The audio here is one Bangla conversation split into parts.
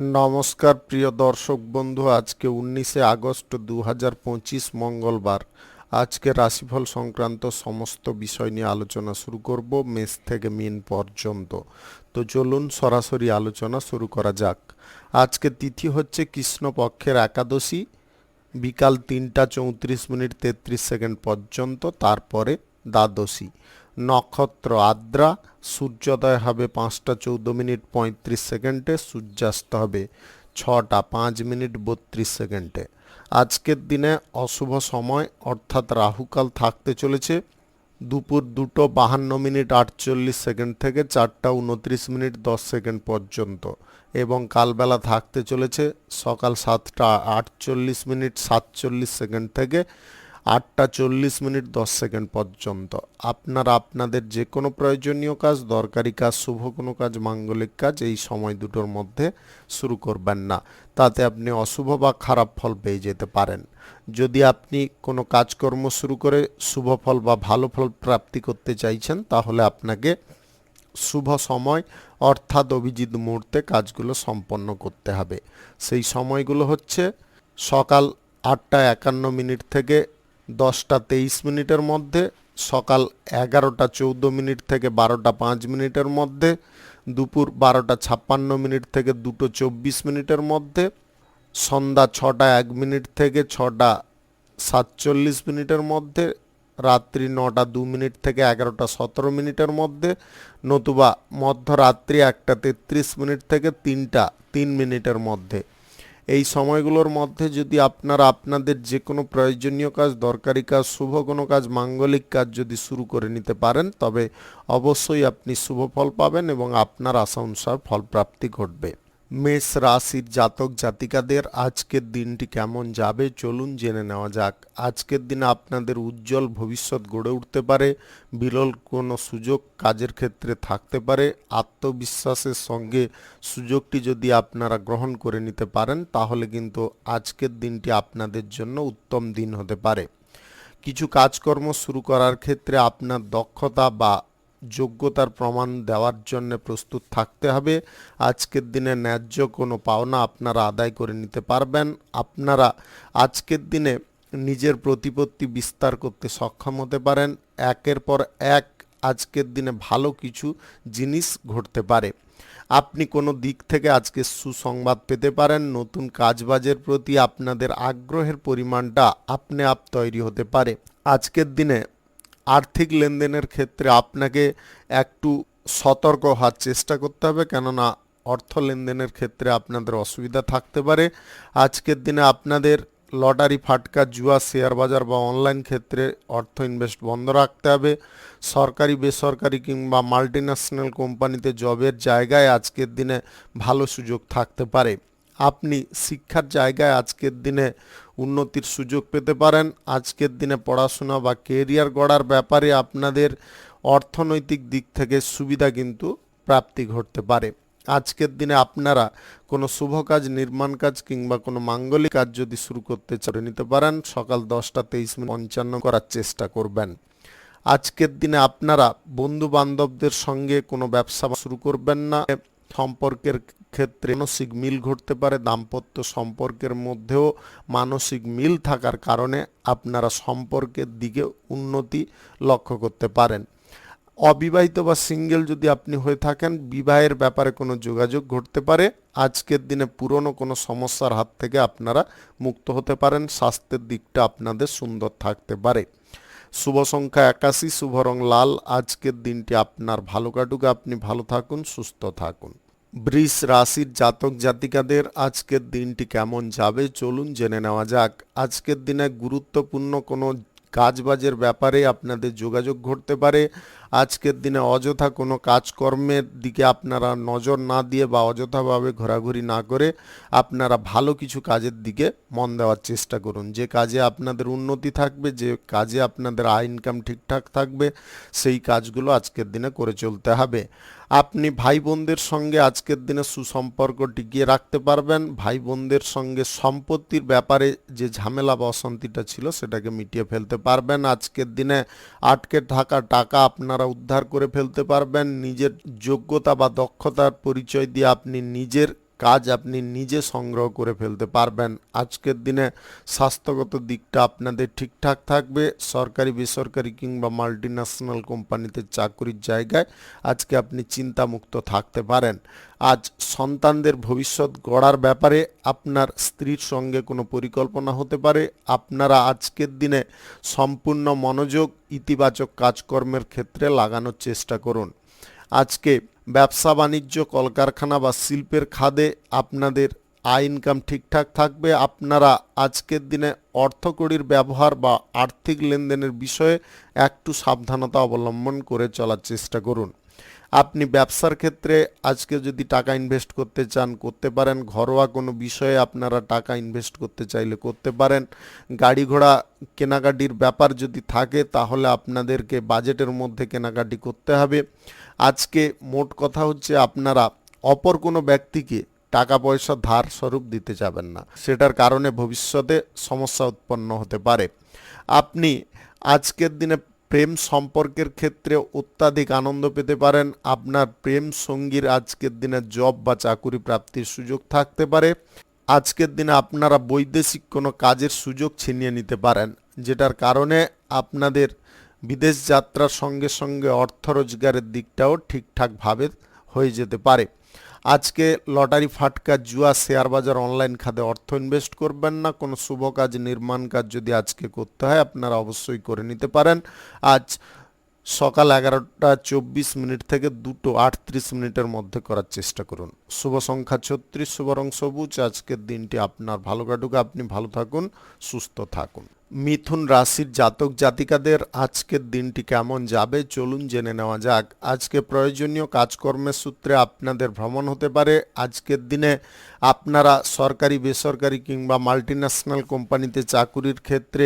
নমস্কার প্রিয় দর্শক বন্ধু, আজকে 19শে আগস্ট 2025 মঙ্গলবার। আজকে রাশিফল সংক্রান্ত সমস্ত বিষয় নিয়ে আলোচনা শুরু করব মেষ থেকে মীন পর্যন্ত। তো চলুন সরাসরি আলোচনা শুরু করা যাক। আজকে তিথি হচ্ছে কৃষ্ণপক্ষের একাদশী, বিকাল 3টা 34 মিনিট 33 সেকেন্ড পর্যন্ত, তারপরে দ্বাদশী। নক্ষত্র আদ্রা, সূর্যোদয় হবে 5টা 14 মিনিট 35 সেকেন্ডে, সূর্যাস্ত হবে 6টা 5 মিনিট 32 সেকেন্ডে। আজকের দিনে অশুভ সময় অর্থাৎ রাহুকাল থাকতে চলেছে দুপুর 2টো 52 মিনিট 48 সেকেন্ড থেকে 4টা 29 মিনিট 10 সেকেন্ড পর্যন্ত, এবং কালবেলা থাকতে চলেছে সকাল 7টা 48 মিনিট 47 সেকেন্ড থেকে 8টা 40 মিনিট 10 সেকেন্ড পর্যন্ত। আপনারা আপনাদের যে কোনো প্রয়োজনীয় কাজ, দরকারি কাজ, শুভ কোনো কাজ, মাঙ্গলিক কাজ এই সময় দুটোর মধ্যে শুরু করবেন না, তাতে আপনি অশুভ বা খারাপ ফল পেয়ে যেতে পারেন। যদি আপনি কোনো কাজকর্ম শুরু করে শুভ ফল বা ভালো ফল প্রাপ্তি করতে চাইছেন, তাহলে আপনাকে শুভ সময় অর্থাৎ অভিজিৎ মুহূর্তে কাজগুলো সম্পন্ন করতে হবে। সেই সময়গুলো হচ্ছে সকাল 8টা 51 মিনিট থেকে 10টা 23 মিনিটের মধ্যে, সকাল 11টা 14 মিনিট থেকে 12টা 5 মিনিটের মধ্যে, দুপুর 12টা 56 মিনিট থেকে 2টো 24 মিনিটের মধ্যে, সন্ধ্যা 6টা 1 মিনিট থেকে 6টা 47 মিনিটের মধ্যে, রাত্রি 9টা 2 মিনিট থেকে 11টা 17 মিনিটের মধ্যে, নতুবা মধ্যরাত্রি 1টা 33 মিনিট থেকে 3টা 3 মিনিটের মধ্যে। এই সময়গুলোর মধ্যে যদি আপনারা আপনাদের যে কোনো প্রয়োজনীয় কাজ, দরকারি কাজ, শুভ কোনো কাজ, মাঙ্গলিক কাজ যদি শুরু করে নিতে পারেন, তবে অবশ্যই আপনি শুভ ফল পাবেন এবং আপনার আশা অনুসার ফলপ্রাপ্তি ঘটবে। মেষ রাশির জাতক জাতিকাদের আজকের দিনটি কেমন যাবে চলুন জেনে নেওয়া যাক। আজকের দিনে আপনাদের উজ্জ্বল ভবিষ্যৎ গড়ে উঠতে পারে, বিরল কোনো সুযোগ কাজের ক্ষেত্রে থাকতে পারে। আত্মবিশ্বাসের সঙ্গে সুযোগটি যদি আপনারা গ্রহণ করে নিতে পারেন, তাহলে কিন্তু আজকের দিনটি আপনাদের জন্য উত্তম দিন হতে পারে। কিছু কাজকর্ম শুরু করার ক্ষেত্রে আপনার দক্ষতা বা যোগ্যতার প্রমাণ দেওয়ার জন্য প্রস্তুত থাকতে হবে। আজকের দিনে ন্যায্য কোনো পাওনা আপনারা আদায় করে নিতে পারবেন। আপনারা আজকের দিনে নিজের প্রতিপত্তি বিস্তার করতে সক্ষম হতে পারেন। একের পর এক আজকের দিনে ভালো কিছু জিনিস ঘটতে পারে। আপনি কোনো দিক থেকে আজকে সুসংবাদ পেতে পারেন। নতুন কাজবাজের প্রতি আপনাদের আগ্রহের পরিমাণটা আপনি আপ তৈরি হতে পারে। আজকের দিনে আর্থিক লেনদেনের ক্ষেত্রে আপনাকে একটু সতর্ক হওয়ার চেষ্টা করতে হবে, কেননা অর্থ লেনদেনের ক্ষেত্রে আপনাদের অসুবিধা থাকতে পারে। আজকের দিনে আপনাদের লটারি, ফাটকা, জুয়া, শেয়ার বাজার বা অনলাইন ক্ষেত্রে অর্থ ইনভেস্ট বন্ধ রাখতে হবে। সরকারি, বেসরকারি কিংবা মাল্টিন্যাশনাল কোম্পানিতে জবের জায়গায় আজকের দিনে ভালো সুযোগ থাকতে পারে। আপনি শিক্ষার জায়গায় আজকের দিনে উন্নতির সুযোগ পেতে পারেন। আজকের দিনে পড়াশোনা বা কেরিয়ার গড়ার ব্যাপারে আপনাদের অর্থনৈতিক দিক থেকে সুবিধা কিন্তু প্রাপ্তি ঘটতে পারে। আজকের দিনে আপনারা কোনো শুভ কাজ, নির্মাণ কাজ কিংবা কোনো মাঙ্গলিক কাজ যদি শুরু করতে চান নিতে পারেন। সকাল 10টা 23 মিনিট 55 করার চেষ্টা করবেন। আজকের দিনে আপনারা বন্ধু বান্ধবদের সঙ্গে কোনো ব্যবসা শুরু করবেন না। সম্পর্কের ক্ষেত্রে মানসিক মিল ঘটতে পারে। দাম্পত্য সম্পর্কের মধ্যেও মানসিক মিল থাকার কারণে আপনারা সম্পর্কের দিকে উন্নতি লক্ষ্য করতে পারেন। অবিবাহিত বা সিঙ্গেল যদি আপনি হয়ে থাকেন, বিবাহের ব্যাপারে কোনো যোগাযোগ ঘটতে পারে। আজকের দিনে পুরনো কোনো সমস্যার হাত থেকে আপনারা মুক্ত হতে পারেন। স্বাস্থ্যের দিকটা আপনাদের সুন্দর থাকতে পারে। শুভ সংখ্যা 81, শুভ রং লাল। আজকের দিনটি আপনার ভালো কাটুক, আপনি ভালো থাকুন, সুস্থ থাকুন। বৃষ রাশির জাতক জাতিকাদের আজকের দিনটি কেমন যাবে চলুন জেনে নেওয়া যাক। আজকের দিনে গুরুত্বপূর্ণ কোনো কাজবাজের ব্যাপারে আপনাদের যোগাযোগ ঘটতে পারে। আজকের দিনে অযথা কোনো কাজকর্মের দিকে আপনারা নজর না দিয়ে বা অযথাভাবে ঘোরাঘুরি না করে আপনারা ভালো কিছু কাজের দিকে মন দেওয়ার চেষ্টা করুন। যে কাজে আপনাদের উন্নতি থাকবে, যে কাজে আপনাদের আয় ইনকাম ঠিকঠাক থাকবে, সেই কাজগুলো আজকের দিনে করে চলতে হবে। আপনি ভাই বোনদের সঙ্গে আজকের দিনে সুসম্পর্ক টিকিয়ে রাখতে পারবেন। ভাই বোনদের সঙ্গে সম্পত্তির ব্যাপারে যে ঝামেলা বা অশান্তিটা ছিল সেটাকে মিটিয়ে ফেলতে পারবেন। আজকের দিনে আটকে থাকা টাকা আপনারা উদ্ধার করে ফেলতে পারবেন। নিজের যোগ্যতা বা দক্ষতার পরিচয় দিয়ে আপনি নিজের কাজ আপনি নিজে সংগ্রহ করে ফেলতে পারবেন। আজকের দিনে স্বাস্থ্যগত দিকটা আপনাদের ঠিকঠাক থাকবে। সরকারি বেসরকারি কিংবা মাল্টিন্যাশনাল কোম্পানিতে চাকরির জায়গায় আজকে আপনি চিন্তামুক্ত থাকতে পারেন। আজ সন্তানদের ভবিষ্যৎ গড়ার ব্যাপারে আপনার স্ত্রীর সঙ্গে কোনো পরিকল্পনা হতে পারে। আপনারা আজকের দিনে সম্পূর্ণ মনোযোগ ইতিবাচক কাজকর্মের ক্ষেত্রে লাগানোর চেষ্টা করুন। আজকে ব্যবসা বাণিজ্য কলকারখানা বা শিল্পের খাদে আপনাদের আয় ইনকাম ঠিকঠাক থাকবে। আপনারা আজকের দিনে অর্থকড়ির ব্যবহার বা আর্থিক লেনদেনের বিষয়ে একটু সাবধানতা অবলম্বন করে চলার চেষ্টা করুন। আপনি ব্যবসার ক্ষেত্রে আজকে যদি টাকা ইনভেস্ট করতে চান করতে পারেন। ঘরোয়া কোনো বিষয়ে আপনারা টাকা ইনভেস্ট করতে চাইলে করতে পারেন। গাড়ি ঘোড়া কেনাকাটির ব্যাপার যদি থাকে তাহলে আপনাদেরকে বাজেটের মধ্যে কেনাকাটি করতে হবে। আজকে মোট কথা হচ্ছে আপনারা অপর কোনো ব্যক্তিকে টাকা পয়সা ধার স্বরূপ দিতে যাবেন না, সেটার কারণে ভবিষ্যতে সমস্যা উৎপন্ন হতে পারে। আপনি আজকের দিনে প্রেম সম্পর্কের ক্ষেত্রে অত্যাধিক আনন্দ পেতে পারেন। আপনার প্রেম সঙ্গীর আজকের দিনে জব বা চাকুরি প্রাপ্তির সুযোগ থাকতে পারে। আজকের দিনে আপনারা বৈদেশিক কোনো কাজের সুযোগ ছিনিয়ে নিতে পারেন, যেটার কারণে আপনাদের বিদেশ যাত্রার সঙ্গে সঙ্গে অর্থ রোজগারের দিকটাও ঠিকঠাকভাবে হয়ে যেতে পারে। আজকে লটারি ফাটকা জুয়া শেয়ার বাজার অনলাইন খাতে অর্থ ইনভেস্ট করবেন না। কোনো শুভ কাজ নির্মাণ কাজ যদি আজকে করতে হয় আপনারা অবশ্যই করে নিতে পারেন। আজ সকাল 11টা 24 মিনিট থেকে 2টো 38 মিনিটের মধ্যে করার চেষ্টা করুন। শুভ সংখ্যা 36, শুভ রং সবুজ। আজকের দিনটি আপনার ভালো কাটুক, আপনি ভালো থাকুন, সুস্থ থাকুন। মিথুন রাশির জাতক জাতিকাদের আজকের দিনটি কেমন যাবে চলুন জেনে নেওয়া যাক। আজকে প্রয়োজনীয় কাজকর্মের সূত্রে আপনাদের ভ্রমণ হতে পারে। আজকের দিনে আপনারা সরকারি বেসরকারি কিংবা মাল্টিন্যাশনাল কোম্পানিতে চাকুরির ক্ষেত্রে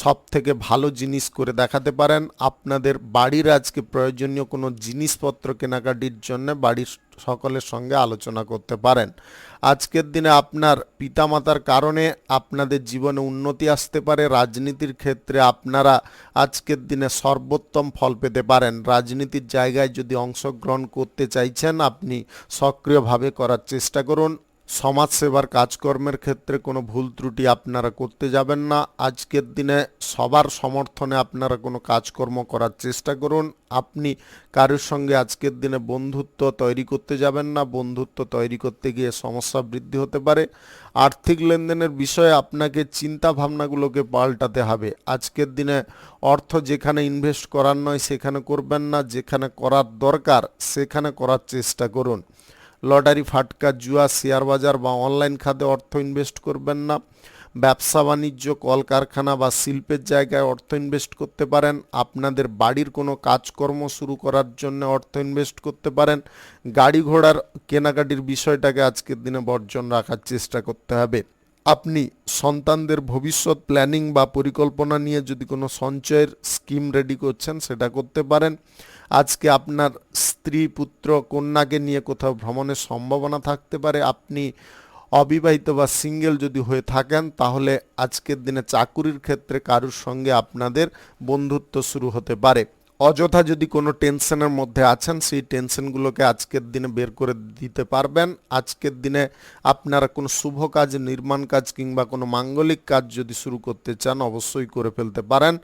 সব থেকে ভালো জিনিস করে দেখাতে পারেন। আপনাদের বাড়ির আজকে প্রয়োজনীয় কোনো জিনিসপত্র কেনাকাটির জন্য বাড়ির সকলের সঙ্গে আলোচনা করতে পারেন। আজকের দিনে আপনার পিতামাতার কারণে আপনাদের জীবনে উন্নতি আসতে পারে। রাজনীতির ক্ষেত্রে আপনারা আজকের দিনে সর্বোত্তম ফল পেতে পারেন। রাজনীতির জায়গায় যদি অংশগ্রহণ করতে চাইছেন আপনি সক্রিয়ভাবে করার চেষ্টা করুন। সমাজসেবার কাজকর্মের ক্ষেত্রে কোনো ভুল ত্রুটি আপনারা করতে যাবেন না। আজকের দিনে সবার সমর্থনে আপনারা কোনো কাজকর্ম করার চেষ্টা করুন। আপনি কারোর সঙ্গে আজকের দিনে বন্ধুত্ব তৈরি করতে যাবেন না। বন্ধুত্ব তৈরি করতে গিয়ে সমস্যা বৃদ্ধি হতে পারে। আর্থিক লেনদেনের বিষয়ে আপনাকে চিন্তা ভাবনাগুলোকে পাল্টাতে হবে। আজকের দিনে অর্থ যেখানে ইনভেস্ট করার নয় সেখানে করবেন না, যেখানে করার দরকার সেখানে করার চেষ্টা করুন। লটারি ফাটকা জুয়া শেয়ার বাজার বা অনলাইন খাতে অর্থ ইনভেস্ট করবেন না। ব্যবসা বাণিজ্য কলকারখানা বা শিল্পের জায়গায় অর্থ ইনভেস্ট করতে পারেন। আপনাদের বাড়ির কোনো কাজকর্ম শুরু করার জন্য অর্থ ইনভেস্ট করতে পারেন। গাড়ি ঘোড়ার কেনাকাটির বিষয়টাকে আজকের দিনে বর্জন রাখার চেষ্টা করতে হবে। আপনি সন্তানদের ভবিষ্যৎ প্ল্যানিং বা পরিকল্পনা নিয়ে যদি কোনো সঞ্চয়ের স্কিম রেডি করছেন সেটা করতে পারেন। আজকে আপনার স্ত্রী পুত্র কন্যাকে নিয়ে কোথাও ভ্রমণের সম্ভাবনা থাকতে পারে। আপনি অবিবাহিত বা সিঙ্গেল যদি হয়ে থাকেন তাহলে আজকের দিনে চাকুরির ক্ষেত্রে কারুর সঙ্গে আপনাদের বন্ধুত্ব শুরু হতে পারে। অযথা যদি কোনো টেনশনের মধ্যে আছেন সেই টেনশনগুলোকে আজকের দিনে বের করে দিতে পারবেন। আজকের দিনে আপনারা কোনো শুভ কাজ নির্মাণ কাজ কিংবা কোনো মাঙ্গলিক কাজ যদি শুরু করতে চান অবশ্যই করে ফেলতে পারেন।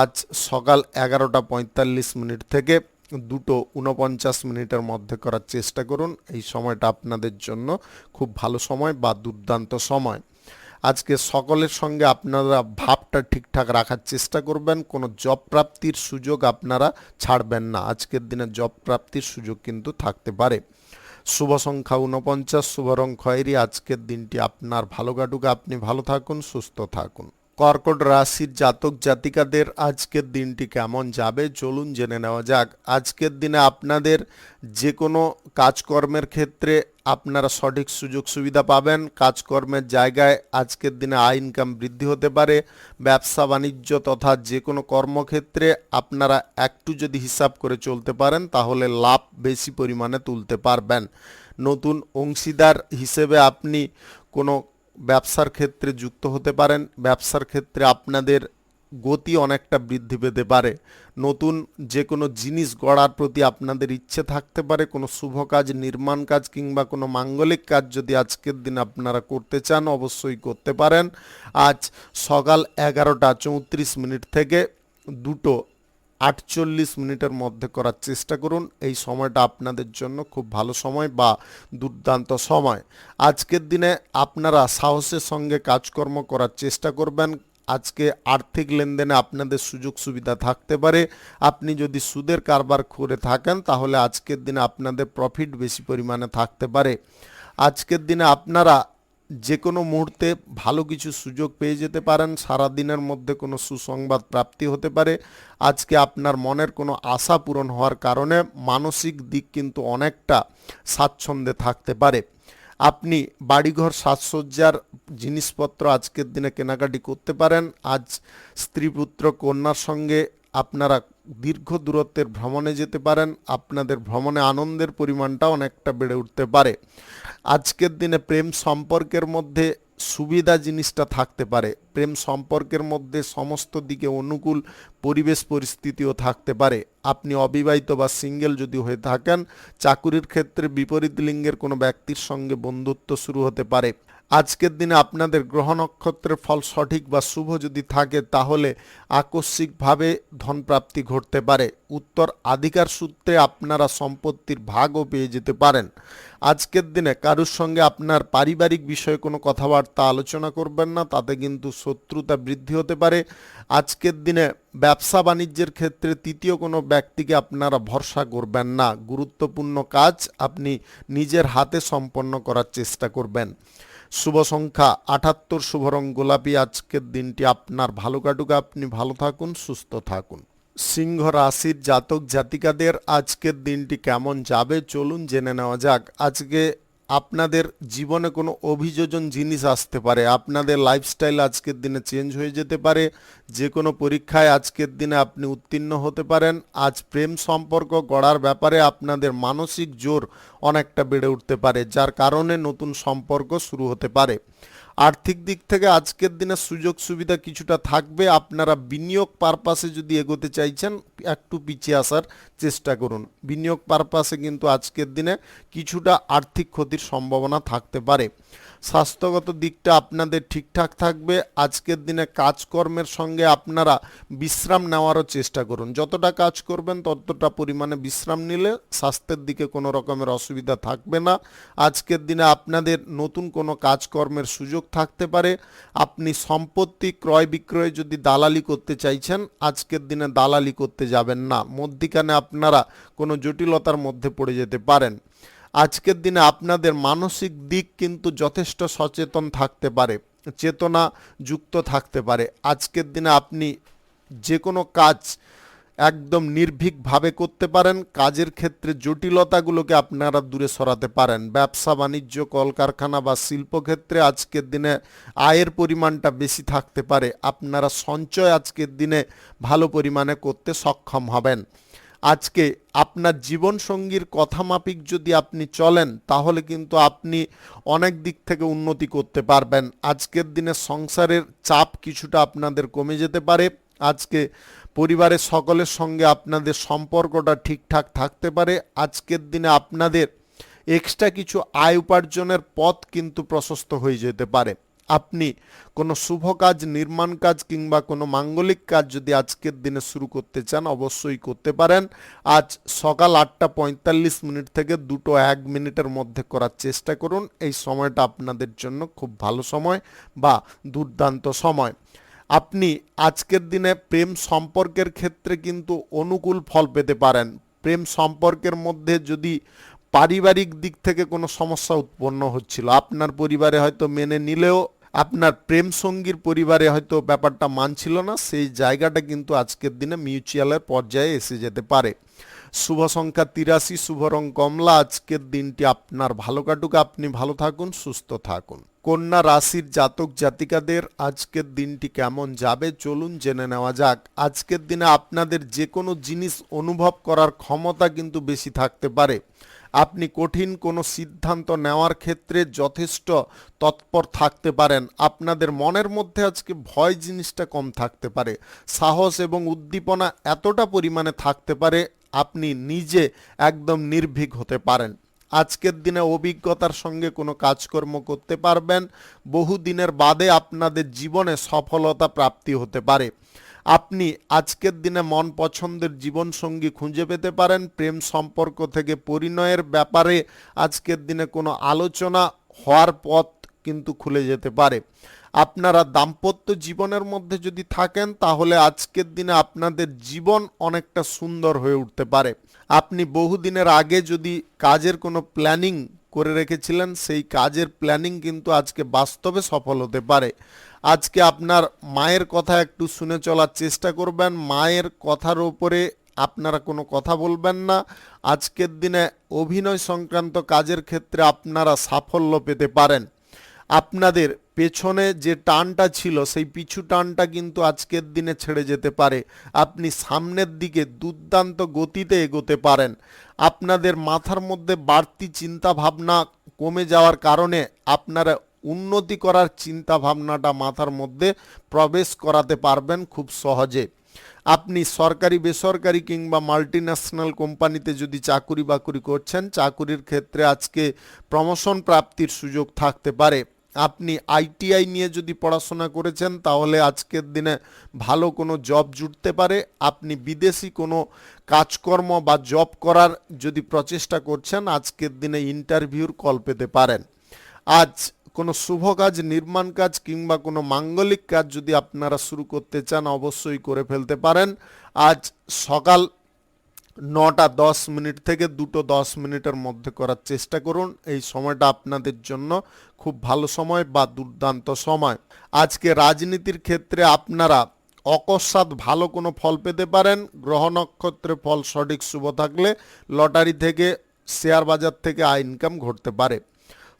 আজ সকাল 11টা 45 মিনিট থেকে 2টো 49 মিনিটের মধ্যে করার চেষ্টা করুন। এই সময়টা আপনাদের জন্য খুব ভালো সময় বা দুর্দান্ত সময়। আজকে সকলের সঙ্গে আপনারা ভাবটা ঠিকঠাক রাখার চেষ্টা করবেন। কোনো জব প্রাপ্তির সুযোগ আপনারা ছাড়বেন না। আজকের দিনে জব প্রাপ্তির সুযোগ কিন্তু থাকতে পারে। শুভ সংখ্যা 49, শুভ রং খয়েরি। আজকের দিনটি আপনার ভালো কাটুক, আপনি ভালো থাকুন, সুস্থ থাকুন। কর্কট রাশির জাতক জাতিকাদের আজকের দিনটি কেমন যাবে চলুন জেনে নেওয়া যাক। আজকের দিনে আপনাদের যে কোনো কাজকর্মের ক্ষেত্রে আপনারা সঠিক সুযোগ সুবিধা পাবেন। কাজকর্মের জায়গায় আজকের দিনে আয় ইনকাম বৃদ্ধি হতে পারে। ব্যবসা বাণিজ্য তথা যে কোনো কর্মক্ষেত্রে আপনারা একটু যদি হিসাব করে চলতে পারেন তাহলে লাভ বেশি পরিমাণে তুলতে পারবেন। নতুন অংশীদার হিসেবে আপনি কোনো ব্যবসার ক্ষেত্রে যুক্ত হতে পারেন। ব্যবসার ক্ষেত্রে আপনাদের গতি অনেকটা বৃদ্ধি পেতে পারে। নতুন যে কোনো জিনিস গড়ার প্রতি আপনাদের ইচ্ছে থাকতে পারে। কোনো শুভ কাজ, নির্মাণ কাজ কিংবা কোনো মাঙ্গলিক কাজ যদি আজকের দিন আপনারা করতে চান অবশ্যই করতে পারেন। আজ সকাল 11:34 থেকে 2:48 মধ্যে করার চেষ্টা করুন। এই সময়টা আপনাদের জন্য খুব ভালো সময় বা দুর্দান্ত সময়। আজকের দিনে আপনারা সাহসের সঙ্গে কাজকর্ম করার চেষ্টা করবেন। আজকে আর্থিক লেনদেনে আপনাদের সুযোগ সুবিধা থাকতে পারে। আপনি যদি সুদের কারবার করে থাকেন তাহলে আজকের দিনে আপনাদের প্রফিট বেশি পরিমাণে থাকতে পারে। আজকের দিনে আপনারা যে কোনো মুহূর্তে ভালো কিছু সুযোগ পেয়ে যেতে পারেন। সারা দিনের মধ্যে কোনো সুসংবাদ প্রাপ্তি হতে পারে। আজকে আপনার মনের কোনো আশা পূরণ হওয়ার কারণে মানসিক দিক কিন্তু অনেকটা স্বাচ্ছন্দ্যে থাকতে পারে। আপনি বাড়িঘর সাজসজ্জার জিনিসপত্র আজকের দিনে কেনাকাটি করতে পারেন। আজ স্ত্রী পুত্র কন্যার সঙ্গে আপনারা দীর্ঘ দূরত্বের ভ্রমণে যেতে পারেন। আপনাদের ভ্রমণে আনন্দের পরিমাণটা অনেকটা বেড়ে উঠতে পারে। আজকের দিনে প্রেম সম্পর্কের মধ্যে সুবিধা জিনিসটা থাকতে পারে। প্রেম সম্পর্কের মধ্যে সমস্ত দিকে অনুকূল পরিবেশ পরিস্থিতিও থাকতে পারে। আপনি অবিবাহিত বা সিঙ্গেল যদি হয়ে থাকেন, চাকুরির ক্ষেত্রে বিপরীত লিঙ্গের কোনো ব্যক্তির সঙ্গে বন্ধুত্ব শুরু হতে পারে। আজকের দিনে আপনাদের গ্রহ নক্ষত্রের ফল সঠিক বা শুভ যদি থাকে তাহলে আকস্মিকভাবে ধনপ্রাপ্তি ঘটতে পারে। উত্তর আধিকার সূত্রে আপনারা সম্পত্তির ভাগও পেয়ে যেতে পারেন। আজকের দিনে কারুর সঙ্গে আপনার পারিবারিক বিষয়ে কোনো কথাবার্তা আলোচনা করবেন না, তাতে কিন্তু শত্রুতা বৃদ্ধি হতে পারে। আজকের দিনে ব্যবসা বাণিজ্যের ক্ষেত্রে তৃতীয় কোনো ব্যক্তিকে আপনারা ভরসা করবেন না। গুরুত্বপূর্ণ কাজ আপনি নিজের হাতে সম্পন্ন করার চেষ্টা করবেন। শুভ সংখ্যা 78, শুভ রং গোলাপি। আজকের দিনটি আপনার ভালো কাটুক, আপনি ভালো থাকুন, সুস্থ থাকুন। সিংহ রাশির জাতক জাতিকাদের আজকের দিনটি কেমন যাবে চলুন জেনে নেওয়া যাক। আজকে আপনাদের জীবনে কোনো অভিযোজন জিনিস আসতে পারে। আপনাদের লাইফস্টাইল আজকের দিনে চেঞ্জ হয়ে যেতে পারে। যে কোনো পরীক্ষায় আজকের দিনে আপনি উত্তীর্ণ হতে পারেন। আজ প্রেম সম্পর্ক গড়ার ব্যাপারে আপনাদের মানসিক জোর অনেকটা বেড়ে উঠতে পারে, যার কারণে নতুন সম্পর্ক শুরু হতে পারে। আর্থিক দিক থেকে আজকের দিনে সুযোগ সুবিধা কিছুটা থাকবে। আপনারা বিনিয়োগ পারপাসে যদি এগোতে চাইছেন একটু পিছিয়ে আসার চেষ্টা করুন। বিনিয়োগ পারপাসে কিন্তু আজকের দিনে কিছুটা আর্থিক ক্ষতির সম্ভাবনা থাকতে পারে। স্বাস্থ্যগত দিকটা আপনাদের ঠিকঠাক থাকবে। আজকের দিনে কাজকর্মের সঙ্গে আপনারা বিশ্রাম নেওয়ারও চেষ্টা করুন। যতটা কাজ করবেন ততটা পরিমাণে বিশ্রাম নিলে স্বাস্থ্যের দিকে কোনো রকমের অসুবিধা থাকবে না। আজকের দিনে আপনাদের নতুন কোনো কাজকর্মের সুযোগ থাকতে পারে। আপনি সম্পত্তি ক্রয় বিক্রয়ে যদি দালালি করতে চাইছেন আজকের দিনে দালালি করতে যাবেন না, মধ্যিখানে আপনারা কোনো জটিলতার মধ্যে পড়ে যেতে পারেন। আজকের দিনে আপনাদের মানসিক দিক কিন্তু যথেষ্ট সচেতন থাকতে পারে, চেতনা যুক্ত থাকতে পারে। আজকের দিনে আপনি যে কোনো কাজ একদম নির্ভীকভাবে করতে পারেন। কাজের ক্ষেত্রে জটিলতাগুলোকে আপনারা দূরে সরাতে পারেন। ব্যবসা বাণিজ্য, কলকারখানা বা শিল্পক্ষেত্রে আজকের দিনে আয়ের পরিমাণটা বেশি থাকতে পারে। আপনারা সঞ্চয় আজকের দিনে ভালো পরিমাণে করতে সক্ষম হবেন। আজকে আপনার জীবনসঙ্গীর কথা মাফিক যদি আপনি চলেন তাহলে কিন্তু আপনি অনেক দিক থেকে উন্নতি করতে পারবেন। আজকের দিনে সংসারের চাপ কিছুটা আপনাদের কমে যেতে পারে। আজকে পরিবারের সকলের সঙ্গে আপনাদের সম্পর্কটা ঠিকঠাক থাকতে পারে। আজকের দিনে আপনাদের এক্সট্রা কিছু আয় উপার্জনের পথ কিন্তু প্রশস্ত হয়ে যেতে পারে। আপনি কোনো শুভ কাজ, নির্মাণ কাজ কিংবা কোনো মাঙ্গলিক কাজ যদি আজকের দিনে শুরু করতে চান অবশ্যই করতে পারেন। আজ সকাল 8:45 থেকে 2:01 মধ্যে করার চেষ্টা করুন। এই সময়টা আপনাদের জন্য খুব ভালো সময় বা দুর্দান্ত সময়। আপনি আজকের দিনে প্রেম সম্পর্কের ক্ষেত্রে কিন্তু অনুকূল ফল পেতে পারেন। প্রেম সম্পর্কের মধ্যে যদি পারিবারিক দিক থেকে কোনো সমস্যা উৎপন্ন হচ্ছিল, আপনার পরিবারে হয়তো মেনে নিলেও আপনার প্রেম সঙ্গীর পরিবারে হয়তো ব্যাপারটা মানছিল না, সেই জায়গাটা কিন্তু আজকের দিনে মিউচুয়ালের পর্যায়ে এসে যেতে পারে। শুভ সংখ্যা 83, শুভ রং কমলা। আজকের দিনটি আপনার ভালো কাটুক, আপনি ভালো থাকুন, সুস্থ থাকুন। কন্যা রাশির জাতক জাতিকাদের আজকের দিনটি কেমন যাবে চলুন জেনে নেওয়া যাক। আজকের দিনে আপনাদের যে কোনো জিনিস অনুভব করার ক্ষমতা কিন্তু বেশি থাকতে পারে। আপনি কঠিন কোনো সিদ্ধান্ত নেওয়ার ক্ষেত্রে যথেষ্ট তৎপর থাকতে পারেন। আপনাদের মনের মধ্যে আজকে ভয় জিনিসটা কম থাকতে পারে, সাহস এবং উদ্দীপনা এতটা পরিমাণে থাকতে পারে আপনি নিজে একদম নির্ভীক হতে পারেন। আজকের দিনে অভিজ্ঞতার সঙ্গে কোনো কাজকর্ম করতে পারবেন, বহু দিনের বাদে আপনাদের জীবনে সফলতা প্রাপ্তি হতে পারে। আপনি আজকের দিনে মন পছন্দের জীবনসঙ্গী খুঁজে পেতে পারেন। প্রেম সম্পর্ক থেকে পরিণয়ের ব্যাপারে আজকের দিনে কোনো আলোচনা হওয়ার পথ কিন্তু খুলে যেতে পারে। আপনারা দাম্পত্য জীবনের মধ্যে যদি থাকেন তাহলে আজকের দিনে আপনাদের জীবন অনেকটা সুন্দর হয়ে উঠতে পারে। আপনি বহুদিনের আগে যদি কাজের কোনো প্ল্যানিং করে রেখেছিলেন, সেই কাজের প্ল্যানিং কিন্তু আজকে বাস্তবে সফল হতে পারে। আজকে আপনার মায়ের কথা একটু শুনে চলার চেষ্টা করবেন, মায়ের কথার উপরে আপনারা কোনো কথা বলবেন না। আজকের দিনে অভিনয় সংক্রান্ত কাজের ক্ষেত্রে আপনারা সাফল্য পেতে পারেন। আপনাদের পেছনে যে টানটা ছিল সেই পিছু টানটা কিন্তু আজকের দিনে ছেড়ে যেতে পারে। আপনি সামনের দিকে দুর্দান্ত গতিতে এগোতে পারেন। আপনাদের মাথার মধ্যে বাড়তি চিন্তা ভাবনা কমে যাওয়ার কারণে আপনারা উন্নতি করার চিন্তা ভাবনাটা মাথার মধ্যে প্রবেশ করাতে পারবেন খুব সহজে। আপনি সরকারি বেসরকারি কিংবা মাল্টিন্যাশনাল কোম্পানিতে যদি চাকুরি বাকুরি করছেন, চাকুরির ক্ষেত্রে আজকে প্রমোশন প্রাপ্তির সুযোগ থাকতে পারে। আপনি আইটিআই নিয়ে যদি পড়াশোনা করেছেন তাহলে আজকের দিনে ভালো কোনো জব জুটতে পারে। আপনি বিদেশি কোনো কাজকর্ম বা জব করার যদি প্রচেষ্টা করছেন আজকের দিনে ইন্টারভিউর কল পেতে পারেন। আজ কোনো শুভ কাজ, নির্মাণ কাজ কিংবা কোনো মাঙ্গলিক কাজ যদি আপনারা শুরু করতে চান অবশ্যই করে ফেলতে পারেন। আজ সকাল 9:10 থেকে 2:10 মধ্যে করার চেষ্টা করুন। এই সময়টা আপনাদের জন্য খুব ভালো সময় বা দুর্দান্ত সময়। আজকে রাজনীতির ক্ষেত্রে আপনারা অকস্মাৎ ভালো কোনো ফল পেতে পারেন। গ্রহ নক্ষত্রে ফল সঠিক শুভ থাকলে লটারি থেকে, শেয়ার বাজার থেকে আয় ইনকাম ঘটতে পারে।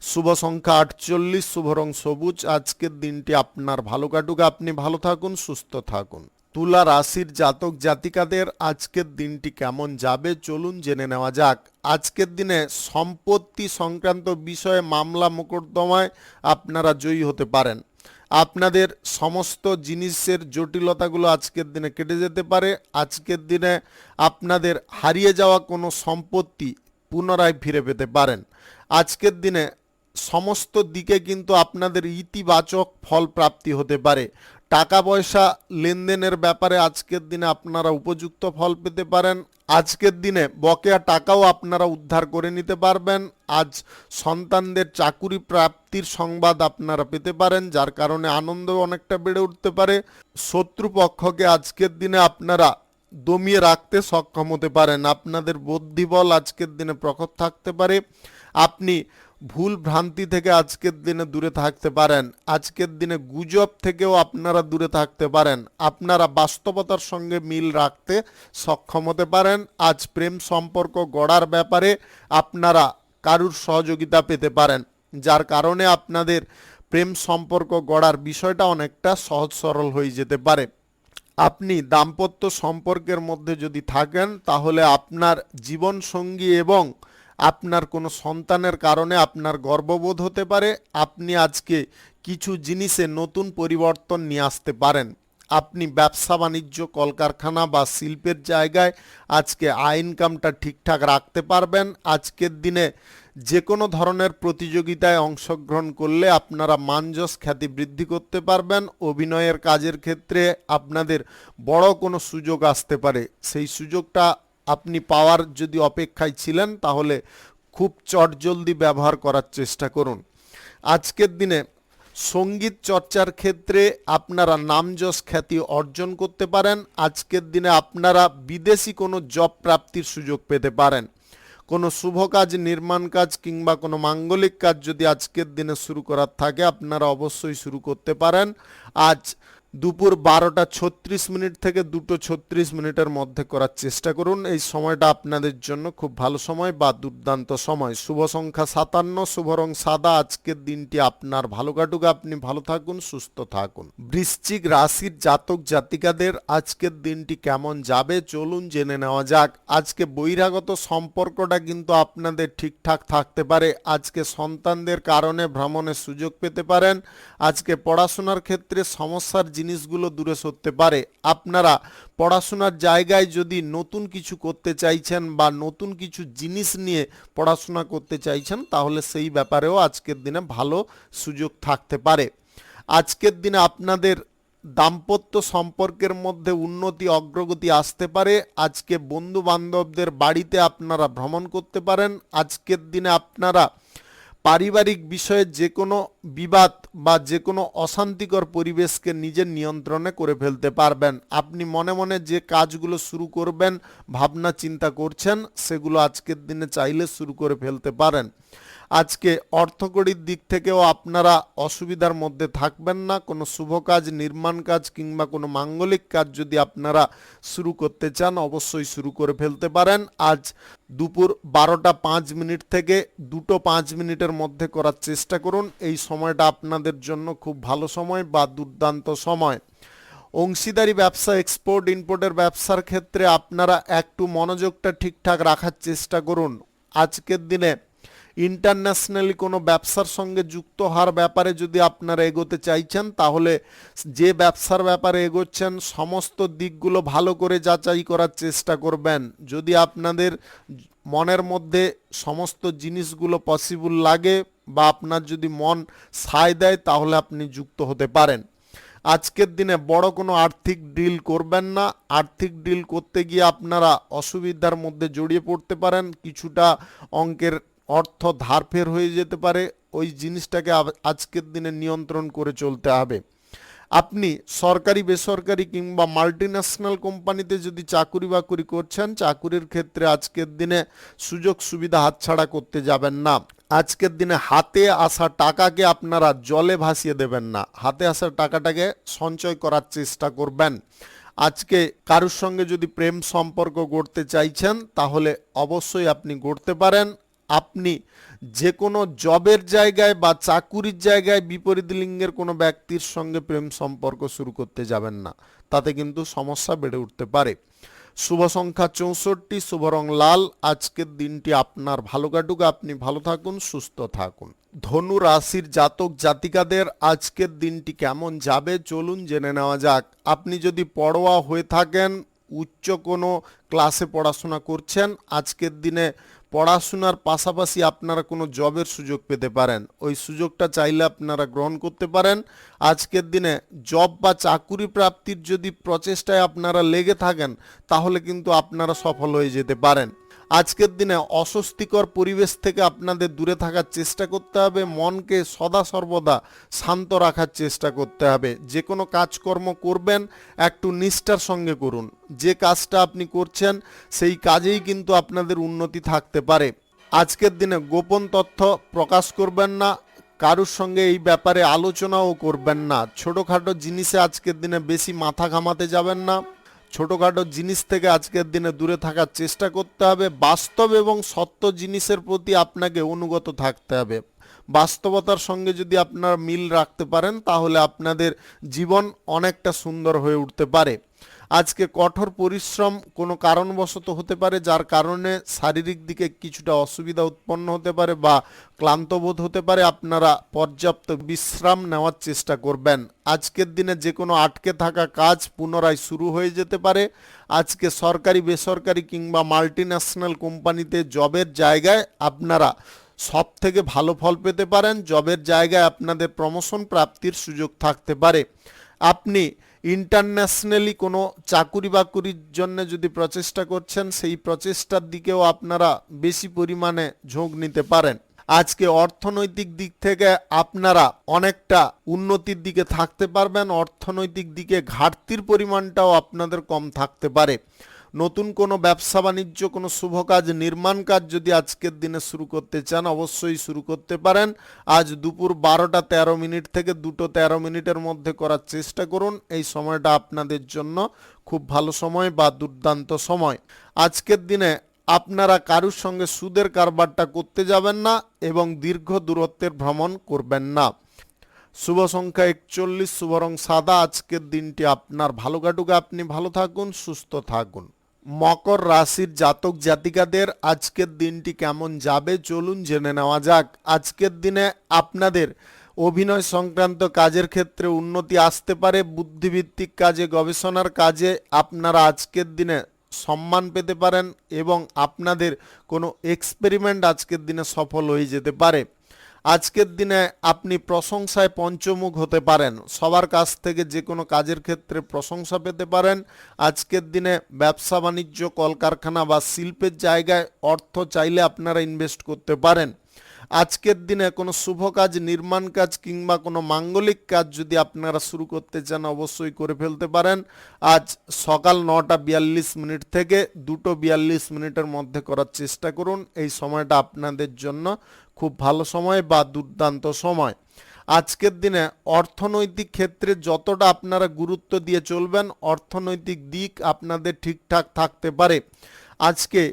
শুভ সংখ্যা 48, শুভ রং সবুজ। আজকের দিনটি আপনার ভালো কাটুক, আপনি ভালো থাকুন, সুস্থ থাকুন। তুলা রাশির জাতক জাতিকাদের আজকের দিনটি কেমন যাবে চলুন জেনে নেওয়া যাক। আজকের দিনে সম্পত্তি সংক্রান্ত বিষয়ে মামলা মোকদ্দমায় আপনারা জয়ী হতে পারেন। আপনাদের সমস্ত জিনিসের জটিলতাগুলো আজকের দিনে কেটে যেতে পারে। আজকের দিনে আপনাদের হারিয়ে যাওয়া কোনো সম্পত্তি পুনরায় ফিরে পেতে পারেন। আজকের দিনে সমস্ত দিকে কিন্তু আপনাদের ইতিবাচক ফল প্রাপ্তি হতে পারে। টাকা পয়সা লেনদেনের ব্যাপারে আজকের দিনে আপনারা উপযুক্ত ফল পেতে পারেন। আজকের দিনে বকেয়া টাকাও আপনারা উদ্ধার করে নিতে পারবেন। আজ সন্তানদের চাকুরি প্রাপ্তির সংবাদ আপনারা পেতে পারেন, যার কারণে আনন্দও অনেকটা বেড়ে উঠতে পারে। শত্রুপক্ষকে আজকের দিনে আপনারা দমিয়ে রাখতে সক্ষম হতে পারেন। আপনাদের বুদ্ধিবল আজকের দিনে প্রখর থাকতে পারে। আপনি ভুল ভ্রান্তি থেকে আজকের দিনে দূরে থাকতে পারেন। আজকের দিনে গুজব থেকেও আপনারা দূরে থাকতে পারেন। আপনারা বাস্তবতার সঙ্গে মিল রাখতে সক্ষম হতে পারেন। আজ প্রেম সম্পর্ক গড়ার ব্যাপারে আপনারা কারুর সহযোগিতা পেতে পারেন, যার কারণে আপনাদের প্রেম সম্পর্ক গড়ার বিষয়টা অনেকটা সহজ সরল হয়ে যেতে পারে। আপনি দাম্পত্য সম্পর্কের মধ্যে যদি থাকেন তাহলে আপনার জীবনসঙ্গী এবং আপনার কোনো সন্তানের কারণে আপনার গর্ববোধ হতে পারে। আপনি আজকে কিছু জিনিসে নতুন পরিবর্তন নিয়ে আসতে পারেন। আপনি ব্যবসা বাণিজ্য, কলকারখানা বা শিল্পের জায়গায় আজকে আয় ইনকামটা ঠিকঠাক রাখতে পারবেন। আজকের দিনে যে কোনো ধরনের প্রতিযোগিতায় অংশগ্রহণ করলে আপনারা মানযশ খ্যাতি বৃদ্ধি করতে পারবেন। অভিনয়ের কাজের ক্ষেত্রে আপনাদের বড় কোনো সুযোগ আসতে পারে। সেই সুযোগটা আপনি পাওয়ার যদি অপেক্ষায় ছিলেন তাহলে খুব চটজলদি ব্যবহার করার চেষ্টা করুন। আজকের দিনে সঙ্গীত চর্চার ক্ষেত্রে আপনারা নামযশ খ্যাতি অর্জন করতে পারেন। আজকের দিনে আপনারা বিদেশি কোনো জব প্রাপ্তির সুযোগ পেতে পারেন। কোনো শুভ কাজ, নির্মাণ কাজ কিংবা কোনো মাঙ্গলিক কাজ যদি আজকের দিনে শুরু করার থাকে আপনারা অবশ্যই শুরু করতে পারেন। আজ দুপুর 12:36 থেকে 2:36 মধ্যে করার চেষ্টা করুন। এই সময়টা আপনাদের জন্য খুব ভালো সময় বা দুর্দান্ত সময়। শুভ সংখ্যা 57, শুভ রং সাদা। আজকের দিনটি আপনার ভালো কাটুক, আপনি ভালো থাকুন, সুস্থ থাকুন। বৃশ্চিক রাশির জাতক জাতিকাদের আজকের দিনটি কেমন যাবে চলুন জেনে নেওয়া যাক। আজকে বহিরাগত সম্পর্কটা কিন্তু আপনাদের ঠিকঠাক থাকতে পারে। আজকে সন্তানদের কারণে ভ্রমণের সুযোগ পেতে পারেন। আজকে পড়াশোনার ক্ষেত্রে সমস্যার জিনিসগুলো দূরে সরতে পারে। আপনারা পড়াশোনার জায়গায় যদি নতুন কিছু করতে চাইছেন বা নতুন কিছু জিনিস নিয়ে পড়াশোনা করতে চাইছেন, তাহলে সেই ব্যাপারেও আজকের দিনে ভালো সুযোগ থাকতে পারে। আজকের দিনে আপনাদের দাম্পত্য সম্পর্কের মধ্যে উন্নতি অগ্রগতি আসতে পারে। আজকে বন্ধু বান্ধবদের বাড়িতে আপনারা ভ্রমণ করতে পারেন। আজকের দিনে আপনারা পারিবারিক বিষয়ে যে কোনো বিবাদ বা যে কোনো অশান্তিকর পরিবেশকে নিজের নিয়ন্ত্রণে করে ফেলতে পারবেন। আপনি মনে মনে যে কাজগুলো শুরু করবেন, ভাবনা চিন্তা করছেন, সেগুলো আজকের দিনে চাইলে শুরু করে ফেলতে পারেন। আজকে অর্থকড়ির দিক থেকেও আপনারা অসুবিধার মধ্যে থাকবেন না। কোনো শুভ কাজ, নির্মাণ কাজ কিংবা কোনো মাঙ্গলিক কাজ যদি আপনারা শুরু করতে চান, অবশ্যই শুরু করে ফেলতে পারেন। আজ দুপুর 12:05 থেকে 2:05 মধ্যে করার চেষ্টা করুন। এই সময়টা আপনাদের জন্য খুব ভালো সময় বা দুর্দান্ত সময়। অংশীদারি ব্যবসা, এক্সপোর্ট ইম্পোর্টের ব্যবসার ক্ষেত্রে আপনারা একটু মনোযোগটা ঠিকঠাক রাখার চেষ্টা করুন। আজকের দিনে ইন্টারন্যাশনালি কোনো ব্যবসার সঙ্গে যুক্ত হওয়ার ব্যাপারে যদি আপনারা এগোতে চাইছেন, তাহলে যে ব্যবসার ব্যাপারে এগোচ্ছেন সমস্ত দিকগুলো ভালো করে যাচাই করার চেষ্টা করবেন। যদি আপনাদের মনের মধ্যে সমস্ত জিনিসগুলো পসিবল লাগে বা আপনার যদি মন সায় দেয়, তাহলে আপনি যুক্ত হতে পারেন। আজকের দিনে বড় কোনো আর্থিক ডিল করবেন না। আর্থিক ডিল করতে গিয়ে আপনারা অসুবিধার মধ্যে জড়িয়ে পড়তে পারেন। কিছুটা অঙ্কের অর্থ ধার ফের হয়ে যেতে পারে। ওই জিনিসটাকে আজকের দিনে নিয়ন্ত্রণ করে চলতে হবে। আপনি সরকারি, বেসরকারি কিংবা মাল্টিন্যাশনাল কোম্পানিতে যদি চাকুরি বাকুরি করছেন, চাকুরির ক্ষেত্রে আজকের দিনে সুযোগ সুবিধা হাতছাড়া করতে যাবেন না। আজকের দিনে হাতে আসা টাকাকে আপনারা জলে ভাসিয়ে দেবেন না। হাতে আসা টাকাটাকে সঞ্চয় করার চেষ্টা করবেন। আজকে কারোর সঙ্গে যদি প্রেম সম্পর্ক গড়তে চাইছেন, তাহলে অবশ্যই আপনি গড়তে পারেন। আপনি যে কোনো জবের জায়গায় বা চাকুরির জায়গায় বিপরীত লিঙ্গের কোনো ব্যক্তির সঙ্গে প্রেম সম্পর্ক শুরু করতে যাবেন না, তাতে কিন্তু সমস্যা বেড়ে উঠতে পারে। শুভ সংখ্যা 64, শুভ রং লাল। আজকের দিনটি আপনার ভালো কাটুক, আপনি ভালো থাকুন, সুস্থ থাকুন। ধনু রাশির জাতক জাতিকাদের আজকের দিনটি কেমন যাবে চলুন জেনে নেওয়া যাক। আপনি যদি পড়ুয়া হয়ে থাকেন, উচ্চ কোনো ক্লাসে পড়াশোনা করছেন, আজকের দিনে পড়াশোনার পাশাপাশি আপনারা কোনো জবের সুযোগ পেতে পারেন। ওই সুযোগটা চাইলে আপনারা গ্রহণ করতে পারেন। আজকের দিনে জব বা চাকুরি প্রাপ্তির যদি প্রচেষ্টায় আপনারা লেগে থাকেন, তাহলে কিন্তু আপনারা সফল হয়ে যেতে পারেন। আজকের দিনে অস্বস্তিকর পরিবেশ থেকে আপনাদের দূরে থাকার চেষ্টা করতে হবে। মনকে সদা সর্বদা শান্ত রাখার চেষ্টা করতে হবে। যে কোনো কাজকর্ম করবেন, একটু নিষ্ঠার সঙ্গে করুন। যে কাজটা আপনি করছেন, সেই কাজেই কিন্তু আপনাদের উন্নতি থাকতে পারে। আজকের দিনে গোপন তথ্য প্রকাশ করবেন না। কারুর সঙ্গে এই ব্যাপারে আলোচনাও করবেন না। ছোটোখাটো জিনিসে আজকের দিনে বেশি মাথা ঘামাতে যাবেন না। ছোটোখাটো জিনিস থেকে আজকের দিনে দূরে থাকার চেষ্টা করতে হবে। বাস্তব এবং সত্য জিনিসের প্রতি আপনাকে অনুগত থাকতে হবে। বাস্তবতার সঙ্গে যদি আপনারা মিল রাখতে পারেন, তাহলে আপনাদের জীবন অনেকটা সুন্দর হয়ে উঠতে পারে। আজকে কঠোর পরিশ্রম কোনো কারণবশত হতে পারে, যার কারণে শারীরিক দিকে কিছুটা অসুবিধা উৎপন্ন হতে পারে বা ক্লান্তবোধ হতে পারে। আপনারা পর্যাপ্ত বিশ্রাম নেওয়ার চেষ্টা করবেন। আজকের দিনে যে কোনো আটকে থাকা কাজ পুনরায় শুরু হয়ে যেতে পারে। আজকে সরকারি, বেসরকারি কিংবা মাল্টিন্যাশনাল কোম্পানিতে জবের জায়গায় আপনারা সব থেকে ভালো ফল পেতে পারেন। জবের জায়গায় আপনাদের প্রমোশন প্রাপ্তির সুযোগ থাকতে পারে। আপনি ইন্টারন্যাশনালি কোনো চাকুরি বাকুরির জন্য যদি প্রচেষ্টা করছেন, সেই প্রচেষ্টার দিকেও আপনারা বেশি পরিমাণে ঝোঁক নিতে পারেন। আজকে অর্থনৈতিক দিক থেকে আপনারা অনেকটা উন্নতির দিকে থাকতে পারবেন। অর্থনৈতিক দিকে ঘাটতির পরিমাণটাও আপনাদের কম থাকতে পারে। নতুন কোনো ব্যবসা বাণিজ্য, কোনো শুভ কাজ, নির্মাণ কাজ যদি আজকের দিনে শুরু করতে চান অবশ্যই শুরু করতে পারেন। আজ দুপুর 12টা 13 মিনিট থেকে 2টো 13 মিনিটের মধ্যে করার চেষ্টা করুন। এই সময়টা আপনাদের জন্য খুব ভালো সময় বা দুর্দান্ত সময়। আজকের দিনে আপনারা কারুর সঙ্গে সুদের কারবারটা করতে যাবেন না এবং দীর্ঘ দূরত্বের ভ্রমণ করবেন না। শুভ সংখ্যা 41, শুভ রং সাদা। আজকের দিনটি আপনার ভালো কাটুক, আপনি ভালো থাকুন, সুস্থ থাকুন। মকর রাশির জাতক জাতিকাদের আজকের দিনটি কেমন যাবে চলুন জেনে নেওয়া যাক। আজকের দিনে আপনাদের অভিনয় সংক্রান্ত কাজের ক্ষেত্রে উন্নতি আসতে পারে। বুদ্ধিভিত্তিক কাজে, গবেষণার কাজে আপনারা আজকের দিনে সম্মান পেতে পারেন এবং আপনাদের কোনো এক্সপেরিমেন্ট আজকের দিনে সফল হয়ে যেতে পারে। আজকের দিনে আপনি প্রশংসায় পঞ্চমুখ হতে পারেন। সবার কাছ থেকে যে কোনো কাজের ক্ষেত্রে প্রশংসা পেতে পারেন। আজকের দিনে ব্যবসা বাণিজ্য, কলকারখানা বা শিল্পের জায়গায় অর্থ চাইলে আপনারা ইনভেস্ট করতে পারেন। আজকের দিনে কোনো শুভ কাজ, নির্মাণ কাজ কিংবা কোনো মাঙ্গলিক কাজ যদি আপনারা শুরু করতে চান অবশ্যই করে ফেলতে পারেন। আজ সকাল 9টা 42 মিনিট থেকে 2টো 42 মিনিটের মধ্যে করার চেষ্টা করুন। এই সময়টা আপনাদের জন্য খুব ভালো সময় বা দুর্দান্ত সময়। আজকের দিনে অর্থনৈতিক ক্ষেত্রে যতটা আপনারা গুরুত্ব দিয়ে চলবেন অর্থনৈতিক দিক আপনাদের ঠিকঠাক থাকতে পারে। আজকে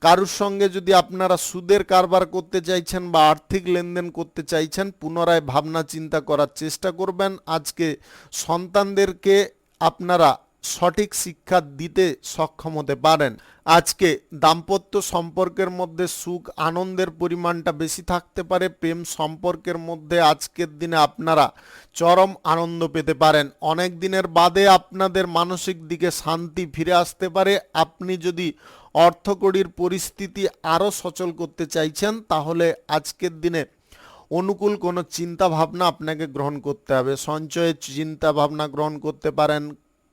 কারুর সঙ্গে যদি আপনারা সুদের কারবার করতে চাইছেন বা আর্থিক লেনদেন করতে চাইছেন পুনরায় ভাবনা চিন্তা করার চেষ্টা করবেন। আজকে সন্তানদেরকে আপনারা সঠিক শিক্ষা দিতে সক্ষম হতে পারেন। আজকে দাম্পত্য সম্পর্কের মধ্যে সুখ আনন্দের পরিমাণটা বেশি থাকতে পারে। প্রেম সম্পর্কের মধ্যে আজকের দিনে আপনারা চরম আনন্দ পেতে পারেন। অনেক দিনের বাদে আপনাদের মানসিক দিকে শান্তি ফিরে আসতে পারে। আপনি যদি অর্থকড়ির পরিস্থিতি আরও সচল করতে চাইছেন তাহলে আজকের দিনে অনুকূল কোনো চিন্তা ভাবনা আপনাকে গ্রহণ করতে হবে। সঞ্চয়ের চিন্তা ভাবনা গ্রহণ করতে পারেন,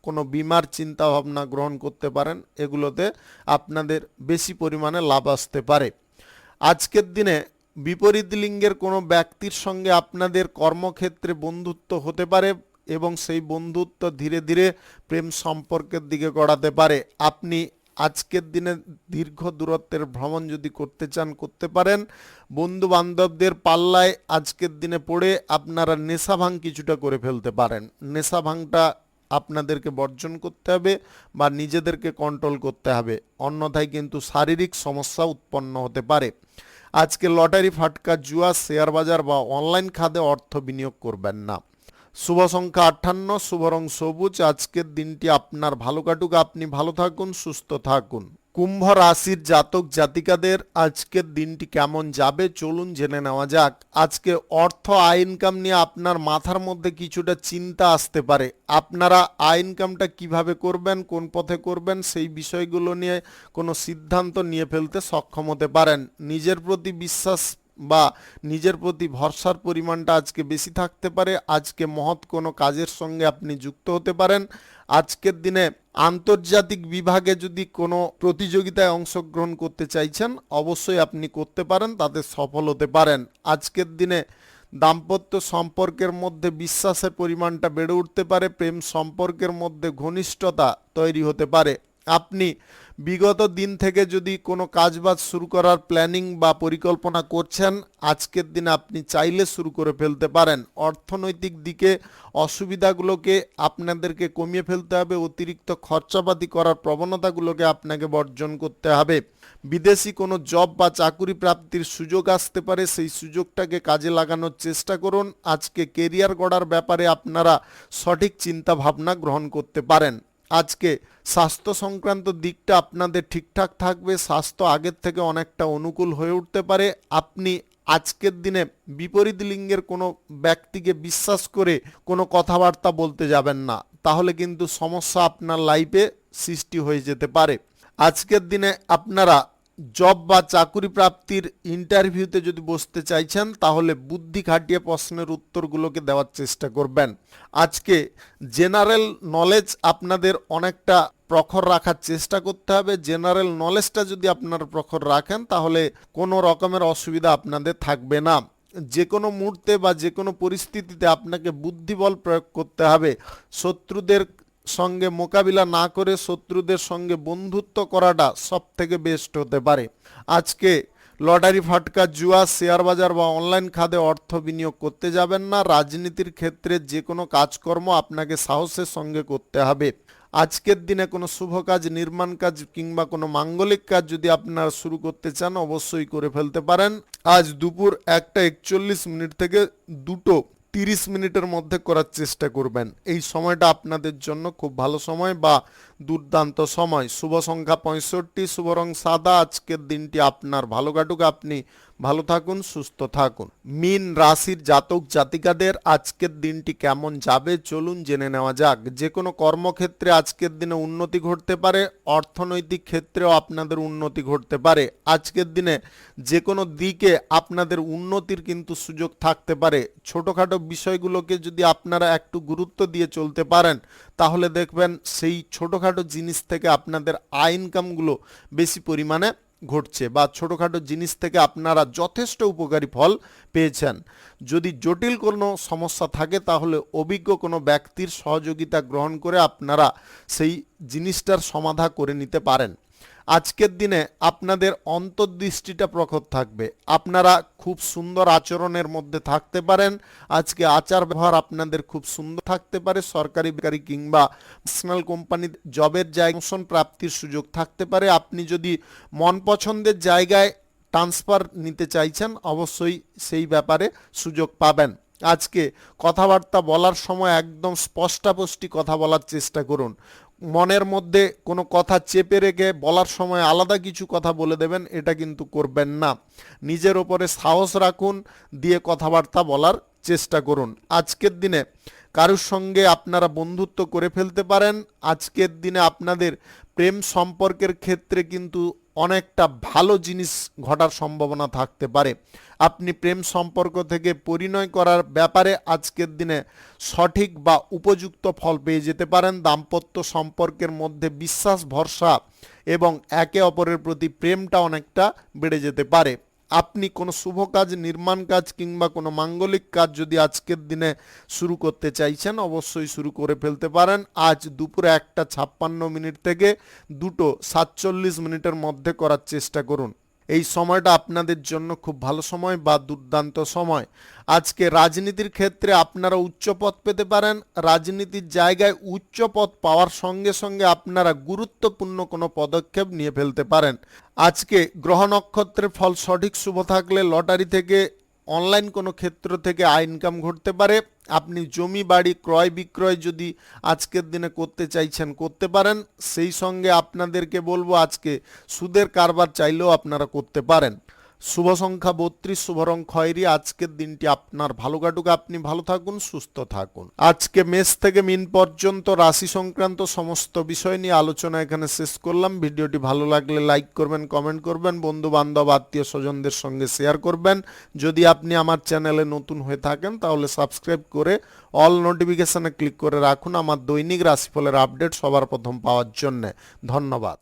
কোনো বিমার চিন্তা ভাবনা গ্রহণ করতে পারেন। এগুলোতে আপনাদের বেশি পরিমাণে লাভ আসতে পারে। আজকের দিনে বিপরীত লিঙ্গের কোনো ব্যক্তির সঙ্গে আপনাদের কর্মক্ষেত্রে বন্ধুত্ব হতে পারে এবং সেই বন্ধুত্ব ধীরে ধীরে প্রেম সম্পর্কের দিকে গড়াতে পারে। আপনি আজকের দিনে দীর্ঘ দূরত্বের ভ্রমণ যদি করতে চান করতে পারেন। বন্ধু বান্ধবদের পাল্লায় আজকের দিনে পড়ে আপনারা নেশা ভাঙ কিছুটা করে ফেলতে পারেন। নেশা ভাঙটা আপনাদেরকে বর্জন করতে হবে বা নিজেদেরকে কন্ট্রোল করতে হবে, অন্যথায় কিন্তু শারীরিক সমস্যা উৎপন্ন হতে পারে। আজকে লটারি, ফাটকা, জুয়া, শেয়ার বাজার বা অনলাইন খাতে অর্থ বিনিয়োগ করবেন না। শুভ সংখ্যা 58, শুভ রং সবুজ। আজকের দিনটি আপনার ভালো কাটুক, আপনি ভালো থাকুন, সুস্থ থাকুন। কুম্ভ রাশির জাতক জাতিকাদের আজকের দিনটি কেমন যাবে চলুন জেনে নেওয়া যাক। আজকে অর্থ আয় ইনকাম নিয়ে আপনার মাথার মধ্যে কিছুটা চিন্তা আসতে পারে। আপনারা আয় ইনকামটা কিভাবে করবেন, কোন পথে করবেন সেই বিষয়গুলো নিয়ে কোনো সিদ্ধান্ত নিয়ে ফেলতে সক্ষম হতে পারেন। নিজের প্রতি বিশ্বাস বা নিজের প্রতি ভরসার পরিমাণটা আজকে বেশি থাকতে পারে। আজকে মহৎ কোনো কাজের সঙ্গে আপনি যুক্ত হতে পারেন। আজকের দিনে আন্তর্জাতিক বিভাগে যদি কোনো প্রতিযোগিতায় অংশগ্রহণ করতে চাইছেন অবশ্যই আপনি করতে পারেন, তাতে সফল হতে পারেন। আজকের দিনে দাম্পত্য সম্পর্কের মধ্যে বিশ্বাসের পরিমাণটা বেড়ে উঠতে পারে। প্রেম সম্পর্কের মধ্যে ঘনিষ্ঠতা তৈরি হতে পারে। আপনি বিগত দিন থেকে যদি কোনো কাজবাজ শুরু করার প্ল্যানিং বা পরিকল্পনা করছেন আজকের দিনে আপনি চাইলে শুরু করে ফেলতে পারেন। অর্থনৈতিক দিকে অসুবিধাগুলোকে আপনাদেরকে কমিয়ে ফেলতে হবে। অতিরিক্ত খরচাপাতি করার প্রবণতাগুলোকে আপনাকে বর্জন করতে হবে। বিদেশি কোনো জব বা চাকুরি প্রাপ্তির সুযোগ আসতে পারে, সেই সুযোগটাকে কাজে লাগানোর চেষ্টা করুন। আজকে কেরিয়ার গড়ার ব্যাপারে আপনারা সঠিক চিন্তা ভাবনা গ্রহণ করতে পারেন। আজকে স্বাস্থ্য সংক্রান্ত দিকটা আপনাদের ঠিকঠাক থাকবে। স্বাস্থ্য আগের থেকে অনেকটা অনুকূল হয়ে উঠতে পারে। আপনি আজকের দিনে বিপরীত লিঙ্গের কোনো ব্যক্তিকে বিশ্বাস করে কোনো কথাবার্তা বলতে যাবেন না, তাহলে কিন্তু সমস্যা আপনার লাইফে সৃষ্টি হয়ে যেতে পারে। আজকের দিনে আপনারা জব বা চাকুরি প্রাপ্তির ইন্টারভিউতে যদি বসতে চাইছেন তাহলে বুদ্ধি খাটিয়ে প্রশ্নের উত্তরগুলোকে দেওয়ার চেষ্টা করবেন। আজকে জেনারেল নলেজ আপনাদের অনেকটা প্রখর রাখার চেষ্টা করতে হবে। জেনারেল নলেজটা যদি আপনারা প্রখর রাখেন তাহলে কোনো রকমের অসুবিধা আপনাদের থাকবে না। যে কোনো মুহূর্তে বা যে কোনো পরিস্থিতিতে আপনাকে বুদ্ধিবল প্রয়োগ করতে হবে। শত্রুদের সঙ্গে মোকাবিলা না করে শত্রুদের সঙ্গে বন্ধুত্ব করাটা সব থেকে বেস্ট হতে পারে। আজকে লটারি ফাটকা জুয়া শেয়ার বাজার বা অনলাইন খাতে অর্থ বিনিয়োগ করতে যাবেন না। রাজনীতির ক্ষেত্রে যে কোনো কাজকর্ম আপনাকে সাহসের সঙ্গে করতে হবে। আজকের দিনে কোনো শুভ কাজ, নির্মাণ কাজ কিংবা কোনো মাঙ্গলিক কাজ যদি আপনারা শুরু করতে চান অবশ্যই করে ফেলতে পারেন। আজ দুপুর 1:41 থেকে 2:30 মধ্যে করার চেষ্টা করবেন। এই সময়টা আপনাদের জন্য খুব ভালো সময় বা দুর্দান্ত সময়। শুভ সংখ্যা 65, শুভ রং সাদা। আজকের দিনটি আপনার ভালো কাটুক, আপনি ভালো থাকুন, সুস্থ থাকুন। মীন রাশির জাতক জাতিকাদের আজকের দিনটি কেমন যাবে চলুন জেনে নেওয়া যাক। যে কোনো কর্মক্ষেত্রে আজকের দিনে উন্নতি ঘটতে পারে, অর্থনৈতিক ক্ষেত্রেও আপনাদের উন্নতি ঘটতে পারে। আজকের দিনে যে কোনো দিকে আপনাদের উন্নতির কিন্তু সুযোগ থাকতে পারে। ছোটোখাটো বিষয়গুলোকে যদি আপনারা একটু গুরুত্ব দিয়ে চলতে পারেন তাহলে দেখবেন সেই ছোটোখাটো জিনিস থেকে আপনাদের আয় ইনকামগুলো বেশি পরিমাণে ঘটছে বা ছোটোখাটো জিনিস থেকে আপনারা যথেষ্ট উপকারী ফল পেয়েছেন। যদি জটিল কোনো সমস্যা থাকে তাহলে অভিজ্ঞ কোনো ব্যক্তির সহযোগিতা গ্রহণ করে আপনারা সেই জিনিসটার সমাধা করে নিতে পারেন। আজকের দিনে আপনাদের অন্তর্দৃষ্টিটা প্রখর থাকবে। আপনারা খুব সুন্দর আচরণের মধ্যে থাকতে পারেন। আজকে আচার ব্যবহার আপনাদের খুব সুন্দর থাকতে পারে। সরকারি বেকারি কিংবা ন্যাশনাল কোম্পানির জবের জায়গা প্রাপ্তির সুযোগ থাকতে পারে। আপনি যদি মন পছন্দের জায়গায় ট্রান্সফার নিতে চাইছেন অবশ্যই সেই ব্যাপারে সুযোগ পাবেন। আজকে কথাবার্তা বলার সময় একদম স্পষ্টাস্পষ্টি কথা বলার চেষ্টা করুন। মনের মধ্যে কোনো কথা চেপে রেখে বলার সময় আলাদা কিছু কথা বলে দেবেন, এটা কিন্তু করবেন না। নিজের ওপরে সাহস রাখুন, দিয়ে কথাবার্তা বলার চেষ্টা করুন। আজকের দিনে কারোর সঙ্গে আপনারা বন্ধুত্ব করে ফেলতে পারেন। আজকের দিনে আপনাদের প্রেম সম্পর্কের ক্ষেত্রে কিন্তু অনেকটা ভালো জিনিস ঘটার সম্ভাবনা থাকতে পারে। আপনি প্রেম সম্পর্ক থেকে পরিণয় করার ব্যাপারে আজকের দিনে সঠিক বা উপযুক্ত ফল পেয়ে যেতে পারেন। দাম্পত্য সম্পর্কের মধ্যে বিশ্বাস, ভরসা এবং একে অপরের প্রতি প্রেমটা অনেকটা বেড়ে যেতে পারে। আপনি কোনো শুভ কাজ, নির্মাণ কাজ কিংবা কোনো মাঙ্গলিক কাজ যদি আজকের দিনে শুরু করতে চাইছেন অবশ্যই শুরু করে ফেলতে পারেন। আজ দুপুরে 1:56 থেকে 2:47 মধ্যে করার চেষ্টা করুন। এই সময়টা আপনাদের জন্য খুব ভালো সময় বা দুর্দান্ত সময়। আজকে রাজনীতির ক্ষেত্রে আপনারা উচ্চ পদ পেতে পারেন। রাজনীতির জায়গায় উচ্চ পদ পাওয়ার সঙ্গে সঙ্গে আপনারা গুরুত্বপূর্ণ কোনো পদক্ষেপ নিয়ে ফেলতে পারেন। আজকে গ্রহ নক্ষত্রের ফল সঠিক শুভ থাকলে লটারি থেকে, অনলাইন কোনো ক্ষেত্র থেকে আয় ইনকাম ঘটতে পারে। আপনি জমি বাড়ি ক্রয় বিক্রয় যদি আজকের দিনে করতে চাইছেন করতে পারেন। সেই সঙ্গে আপনাদেরকে বলবো আজকে সুদের কারবার চাইলেও আপনারা করতে পারেন। শুভ সংখ্যা 32, শুভ রং খয়েরি। আজকের দিনটি আপনার ভালো কাটুক, আপনি ভালো থাকুন, সুস্থ থাকুন। আজকে মেষ থেকে মিন পর্যন্ত রাশি সংক্রান্ত সমস্ত বিষয় নিয়ে আলোচনা এখানে শেষ করলাম। ভিডিওটি ভালো লাগলে লাইক করবেন, কমেন্ট করবেন, বন্ধু বান্ধব আত্মীয় স্বজনদের সঙ্গে শেয়ার করবেন। যদি আপনি আমার চ্যানেলে নতুন হয়ে থাকেন তাহলে সাবস্ক্রাইব করে অল নোটিফিকেশনে ক্লিক করে রাখুন আমার দৈনিক রাশিফলের আপডেট সবার প্রথম পাওয়ার জন্য। ধন্যবাদ।